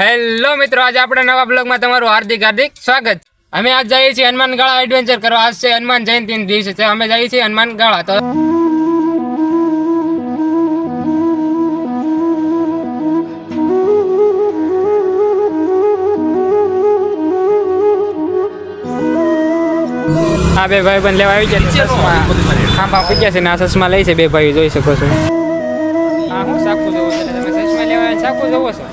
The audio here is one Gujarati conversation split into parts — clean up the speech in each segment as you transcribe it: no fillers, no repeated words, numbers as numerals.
હેલો મિત્રો, આજે આપણે નવા બ્લોગમાં તમારું હાર્દિક સ્વાગત. અમે આજ જઈએ છીએ હનુમાન ગાળા એડવેન્ચર કરવા. આજ છે હનુમાન જયંતિનો દિવસ છે. અમે જઈએ છીએ હનુમાન ગાળા. તો આ બે ભાઈ બંધ લેવા આવી ગયા ચશ્મા ખાંભા પૂગ્યા છે ને આ ચશ્મા લઈ છે બે ભાઈ, જોઈ શકો છો. હા, હું સાકું જોવો છો, તમે ચશ્મા લેવા સાકું જોવો છો.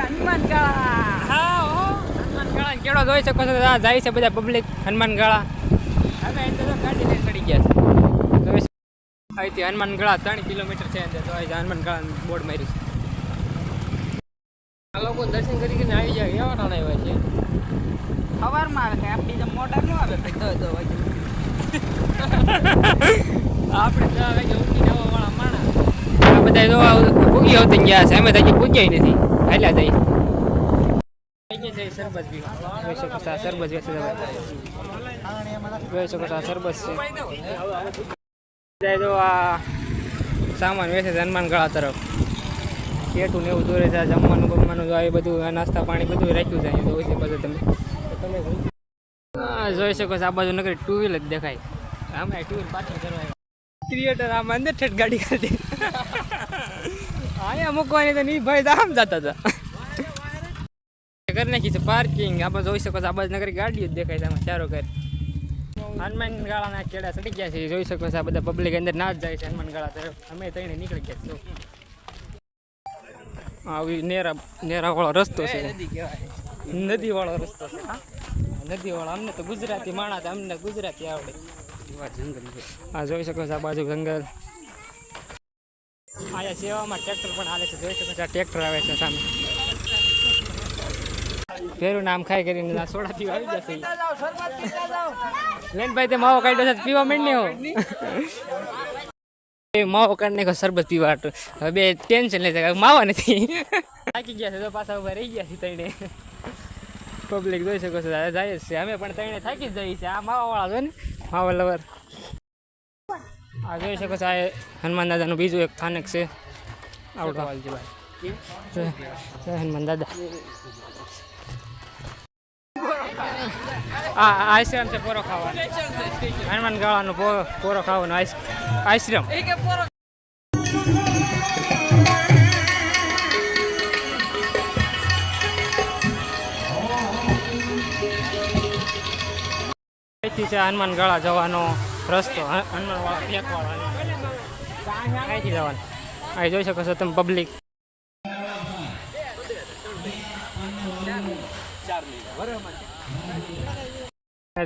હનુમાન ગાળા કેળો જોઈ શકો છો. જાય છે બધા પબ્લિક હનુમાન ગાળા. હવે અંદર તો ગાડી લઈને ચડી ગયા છે. અહીંથી હનુમાન ગાળા 3 કિલોમીટર છે. અંદર તો હનુમાન ગાળા બોર્ડ માર્યું છે. આ લોકો દર્શન કરીને આવી જાય એવા ટાણા આવ્યા છે. સવારમાં આવે કે આપણી તો મોટા ન આવે 10 વાગે. આપણે 10 વાગે ઉઠી જવા વાળા માણા આ બધા જો પૂગી આવતી ગયા છે. અમે તો હજી પૂગ્યા નથી. હાલ્યા જાય સરબત પીવા. જોઈ શકો છો સરબત વેચે જોઈ શકો છો સરબત છે. જો આ સામાન વેચે છે હનુમાન ગાળા તરફ. કેટું ને એવું દોરે છે. જમવાનું બમવાનું જો એ બધું નાસ્તા પાણી બધું રાખ્યું છે. તો ઓછી બધું તમે જોઈ શકો છો. આ બાજુ નગર 2 વ્હીલ જ દેખાય. અમે 2 વ્હીલ પાછળ કરવા ક્રિએટર આમ અંદર ઠેઠ ગાડી કરી અહીંયા મૂકવાની તો નહીં ભાઈ, આમ જતા હતા કરી નાખી છે પાર્કિંગ. આપણે જોઈ શકો છો આ બાજુ નગર ગાડીઓ જ દેખાય છે. આમાં ચારો ઘર હનુમાન ગાળાના કેળા ચડી ગયા છે. જોઈ શકો છો આ બધા પબ્લિક અંદર ના જ જાય છે હનુમાન ગાળા તરફ. અમે તઈને નીકળી ગયા છો. આવી નેરા વાળો રસ્તો છે, નદી વાળો રસ્તો છે. હા, નદી વાળો. અમને તો ગુજરાતી માણસ, અમને ગુજરાતી આવડે. હા, જોઈ શકો છો આ બાજુ જંગલ. અહીંયા સેવામાં ટ્રેક્ટર પણ હાલે છે. જોઈ શકો છો આ ટ્રેક્ટર આવે છે સામે. ફેરું નામ ખાઈ કરીને સોડા પીવા આવી જશે. લેન ભાઈ તે માવો કાઢ્યો છે, પીવા માંડ હો. માવો કાઢને કો શરબત પીવા. હવે બે ટેન્શન લે છે, માવા નથી. થાકી ગયા છે તો પાછા ઉભા રહી ગયા છે તઈને. પબ્લિક જોઈ શકો છો જાય છે. અમે પણ તઈને થાકી જ જઈએ છીએ. આ માવા વાળા છે ને, માવા લવર. આ જોઈ શકો છો આ હનુમાન દાદાનું બીજું એક સ્થાનક છે. હનુમાન દાદા આશ્રમ છે. પોરો ખાવાનો હનુમાન ગાળાનો પોરો ખાવાનો આશ્રમ. અહીંથી છે હનુમાન ગાળા જવાનો રસ્તો. હનુમાન વાળા ફેંકવાળો અહીંથી જવાનું. અહીં જોઈ શકો છો તમે પબ્લિક.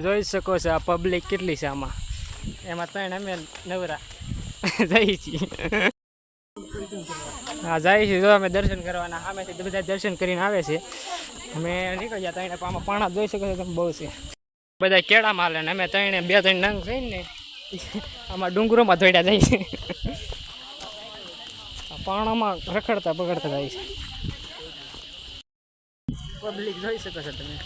જોઈ શકો છો આ પબ્લિક કેટલી છે આમાં. એમાં 3 અમે નવરા જઈએ છીએ. હા, જાય છે. જો અમે દર્શન કરવાના. સામેથી બધા દર્શન કરીને આવે છે. અમે નીકળી ગયા. તઈને આમાં પાણા જોઈ શકો છો તમે બહુ છે. બધા કેળામાં હાલે ને અમે 2-3 નંગ થઈને આમાં ડુંગરોમાં દોડ્યા જાય છે. પાણામાં રખડતા પકડતા જાય છે. પબ્લિક જોઈ શકો છો તમે.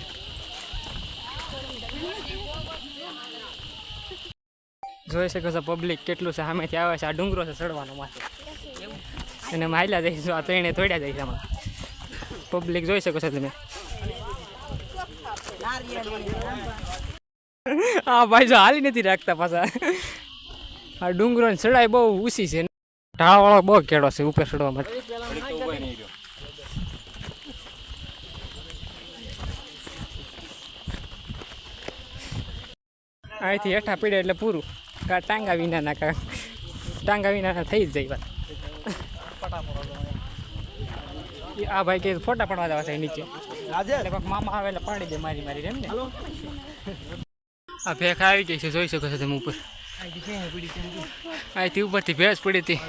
જોઈ શકો છો પબ્લિક કેટલું છે. સામેથી આવે છે. આ ડુંગરો છે ચડવાનો માથે. અને અમે હાલ્યા જઈશું. આ 3 તોડ્યા જઈશ આમાં. પબ્લિક જોઈ શકો છો તમે. હા ભાઈ, જો હાલી નથી રાખતા પાછા. આ ડુંગરો ચડાઈ બહુ ઊંચી છે. ઢાળ વાળો બહુ કેળો છે ઉપર ચડવા માટે. અહીંથી હેઠા પીડે એટલે પૂરું. ટાંગા વિના થઈ જ જાય વાત. આ ભાઈ કે ફોટા પડવા જવા છે નીચે. મામા આવે એટલે પાડી દે મારી એમ ને. આ ભેખ આવી ગઈ છે. જોઈ શકો છો તમે ઉપર. અહીંથી ઉપરથી ભેંસ પડી હતી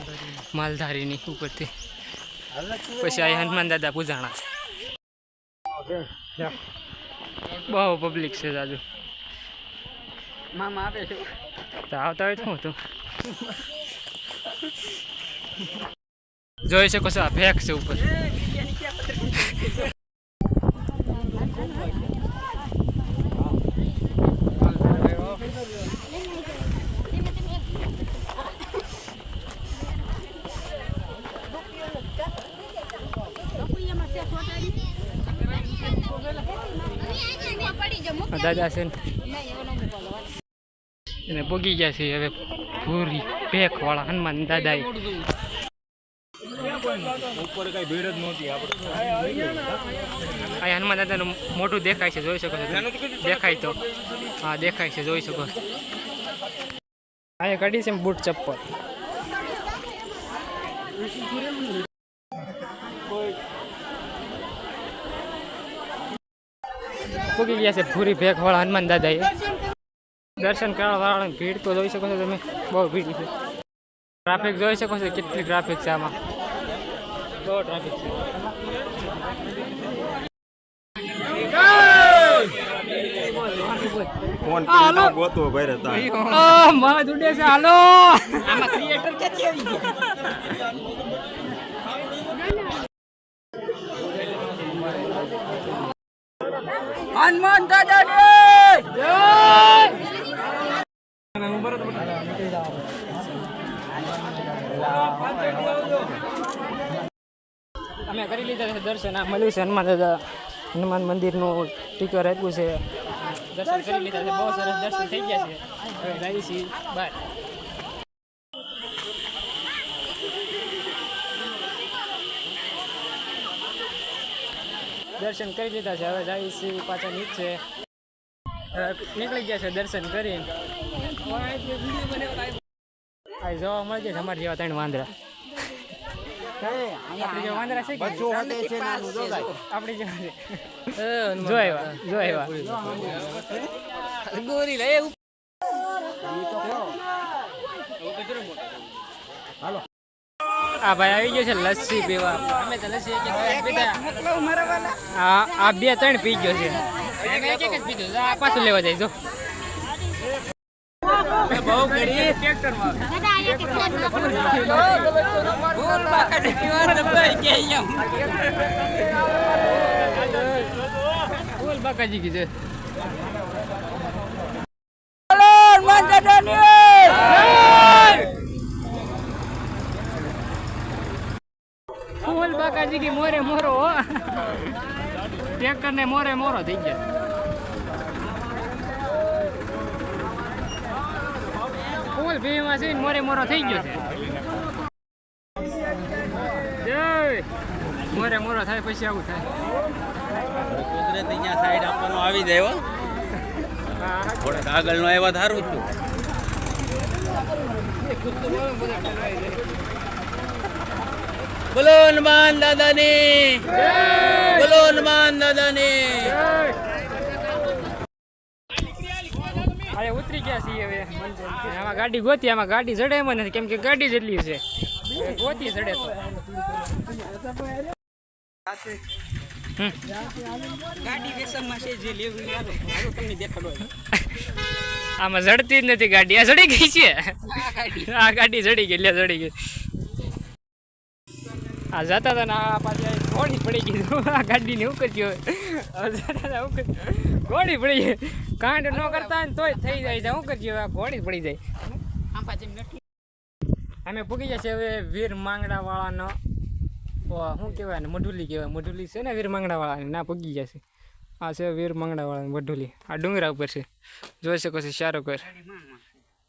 માલધારીની ઉપરથી. પછી આ હનુમાન દાદા પૂજાણા છે. બહુ પબ્લિક છે જાજુ. મામા આવે છે તો આવતા હોય શું હતું. જોઈ શકો છો આ ભેખ છે ઉપર. દાદા છે ને એને પોગી ગયા છે હવે ભૂરી ભેખવાળા હનુમાન દાદા ઉપર કઈ ભીડ જ નહોતી આ હનુમાન દાદાનું મોટું દેખાય છે જોઈ શકો છો દેખાય તો હા દેખાય છે જોઈ શકો અહીંયા કાઢી છે બૂટ ચપ્પલ પૂગી ગયા છે ભૂરી ભેખવાળા હનુમાન દાદાએ દર્શન કરવા વાળાની ભીડ તો જોઈ શકો છો તમે બહુ ભીડ છે ટ્રાફિક જોઈ શકો છો કેટલી ટ્રાફિક છે આમાં બહુ ટ્રાફિક છે ફોન ગોતો ભાઈ મત ઉડે છે હાલો આમાં ક્રિએટર ક્યાંથી આવી ગયા હનુમાન દાદા અમે કરી લીધા છે દર્શન આ મળ્યું છે હનુમાન દાદા હનુમાન મંદિરનું ટીકર આપ્યું છે દર્શન કરી લીધા છે બહુ સરસ દર્શન થઈ ગયા છે હવે જઈએ છીએ બહાર દર્શન કરી લીધા છે હવે જઈએ છીએ પાછા નીચે નીકળી ગયા છે દર્શન કરીને આ જોવા મળશે છે અમારે જેવા ત્રણ વાંદરા આપણી જેવા વાંદરા છે કે આપણી જેવા જો આવ્યા ગોરી લે આ ભાઈ આવી ગયો છે લસ્સી પીવા અમે તો લસ્સી એક પીધા આ બે ત્રણ પી ગયો છે એક જ પીધો આ પાછું લેવા જાય જો બહુ ઘડી ટ્રેક્ટરમાં બોલ બાકાજી કીધે ફૂલ બાકાજી કી મોરે મોરો ટ્રેક્ટર ને મોરે મોરો થઈ ગયા ફૂલ ભીમાં છે મોરે મોરો થઈ ગયો છે જય મોરે મોરો થાય પછી આવું થાય કુદરત અહીંયા સાઈડ આપવાનો આવી જાય હો થોડાક આગળનો આવ્યા સારું છું બોલો હનુમાન દાદાની બોલો હનુમાન દાદાની અરે ઉતરી ગયા છીએ હવે આમાં ગાડી ગોતી આમાં ગાડી ચડે એમાં નથી કેમ કે ગાડી જેટલી છે ગોતી ચડે તો ગાડી વેસમમાં છે જે લેવું હાલો તમને દેખાડો આમાં ચડતી જ નથી ગાડી આ ચડી ગઈ છે આ ગાડી ચડી ગઈ લે ચડી ગઈ આ જતા હતા ને આ પાછી ઘોડી પડી ગઈ આ ગાડીને એવું કર્યું ઘોડી પડી ગઈ કાંડ ન કરતા ને તોય થઈ જાય છે શું કરજો આ ઘોડી પડી જાય અમે પૂગી જાય છે હવે વીર માંગડા વાળાનો શું કહેવાય ને મઢુલી કહેવાય મઢુલી છે ને વીર માંગડા વાળાની ના પૂગી જશે આ છે વીર માંગડા વાળાની મઢુલી આ ડુંગરા ઉપર છે જોઈ શકો છો સારો કર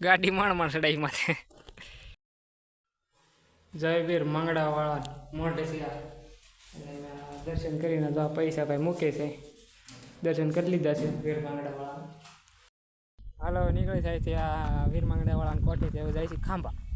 ગાડી માણ ચડાઈ માથે જય વીર માંગડા વાળા મોઢે સિયા દર્શન કરીને તો પૈસા ભાઈ મૂકે છે દર્શન કરી લીધા છે વીર માંગડા વાળા હાલો નીકળી જાય છે આ વીર માંગડા વાળાને કોઠી જાય છે ખાંભા